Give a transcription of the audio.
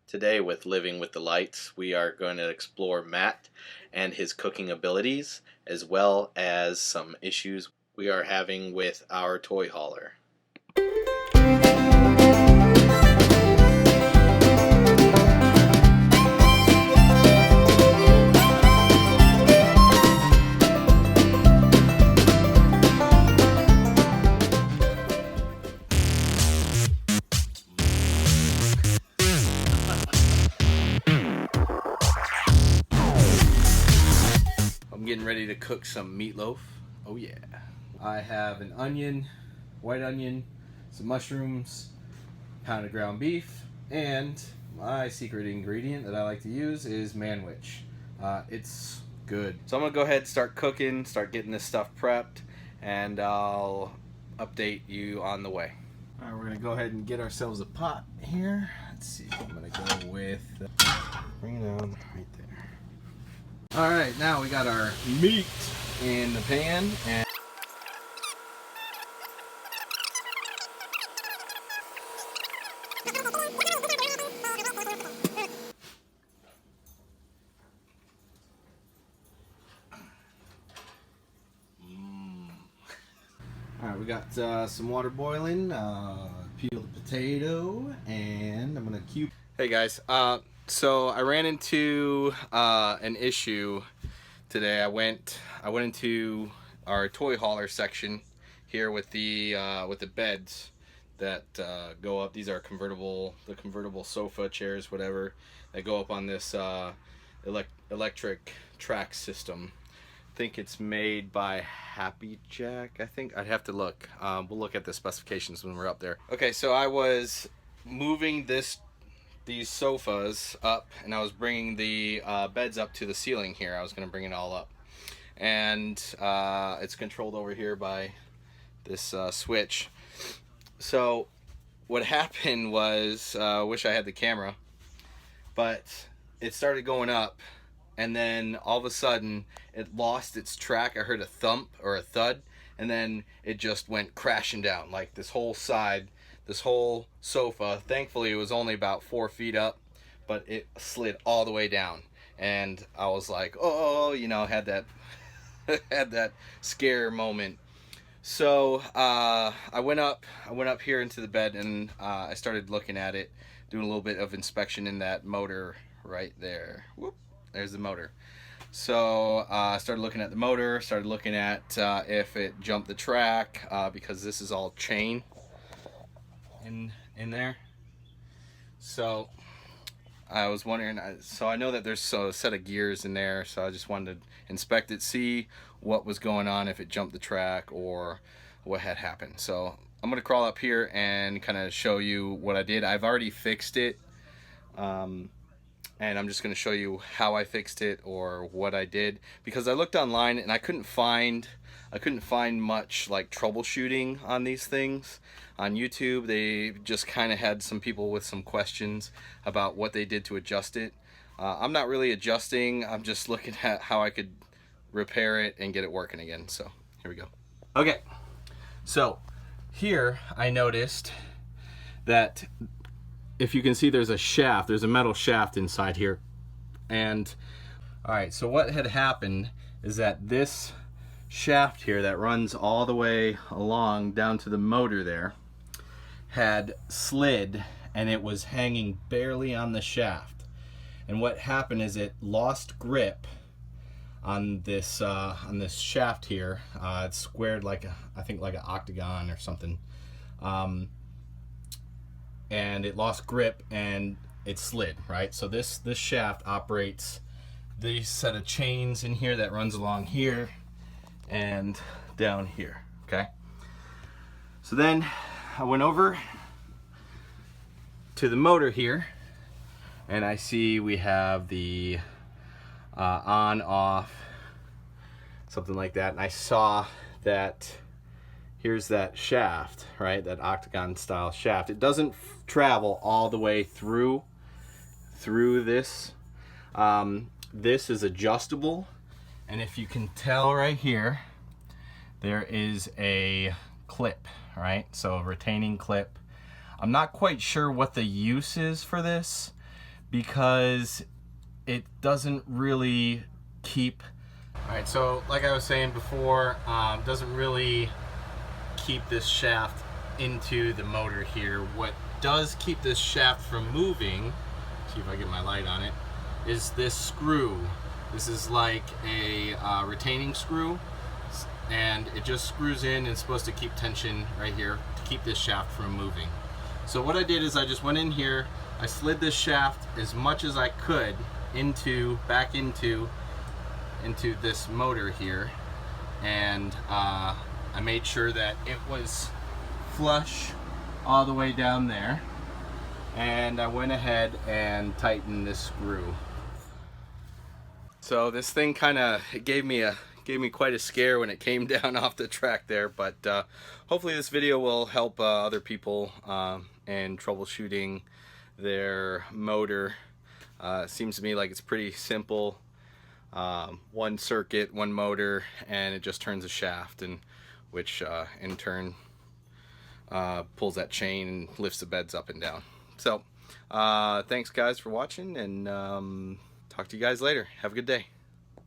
Today with Living with the Lights, we are going to explore Matt and his cooking abilities, as well as some issues we are having with our toy hauler. I'm getting ready to cook some meatloaf. Oh yeah. I have an onion, white onion, some mushrooms, pound of ground beef, and my secret ingredient that I like to use is manwich. It's good. So I'm gonna go ahead and start cooking, start getting this stuff prepped, and I'll update you on the way. All right, we're gonna go ahead and get ourselves a pot here. Let's see, I'm gonna go with, bring it on right there. All right, now we got our meat in the pan, and alright, we got some water boiling, peel the potato, and I'm gonna cube. Hey guys, so I ran into an issue today. I went into our toy hauler section here with the beds that go up. These are convertible sofa chairs, whatever, that go up on this electric track system. I think it's made by Happy Jack. I think I'd have to look. We'll look at the specifications when we're up there. Okay, so I was moving these sofas up, and I was bringing the beds up to the ceiling here. I was going to bring it all up, and it's controlled over here by this switch. So what happened was, I wish I had the camera, but it started going up, and then all of a sudden it lost its track. I heard a thump or a thud, and then it just went crashing down. Like this whole side, this whole sofa, thankfully it was only about 4 feet up, but it slid all the way down. And I was like, oh, you know, had that had that scare moment. So I went up here into the bed, and I started looking at it, doing a little bit of inspection in that motor right there. Whoop. There's the motor. So I started looking at the motor, started looking at if it jumped the track, because this is all chain in there. So I was wondering, so I know that there's a set of gears in there, so I just wanted to inspect it, see what was going on, if it jumped the track or what had happened. So I'm gonna crawl up here and kind of show you what I did. I've already fixed it. And I'm just going to show you how I fixed it or what I did, because I looked online and I couldn't find much like troubleshooting on these things on YouTube. They just kind of had some people with some questions about what they did to adjust it. I'm not really adjusting, I'm just looking at how I could repair it and get it working again. So here we go. Okay, so here I noticed that, if you can see, there's a shaft, there's a metal shaft inside here. And all right, so what had happened is that this shaft here that runs all the way along down to the motor there had slid, and it was hanging barely on the shaft. And what happened is it lost grip on this shaft here. It's squared like I think like an octagon or something. And it lost grip and it slid, right? So this shaft operates these set of chains in here that runs along here and down here, okay? So then I went over to the motor here, and I see we have the on, off, something like that. And I saw that here's that shaft, right? That octagon style shaft. It doesn't travel all the way through this. This is adjustable, and if you can tell right here, there is a clip, right? So a retaining clip. I'm not quite sure what the use is for this, because it doesn't really keep. Alright, so like I was saying before, doesn't really keep this shaft into the motor here. What does keep this shaft from moving, see if I get my light on it, is this screw. This is like a retaining screw, and it just screws in and it's supposed to keep tension right here to keep this shaft from moving. So what I did is I just went in here, I slid this shaft as much as I could back into this motor here, and I made sure that it was flush all the way down there, and I went ahead and tightened this screw. So this thing kind of gave me quite a scare when it came down off the track there, but hopefully this video will help other people in troubleshooting their motor. It seems to me like it's pretty simple. One circuit, one motor, and it just turns a shaft, and which in turn pulls that chain and lifts the beds up and down. So thanks guys for watching, and talk to you guys later. Have a good day.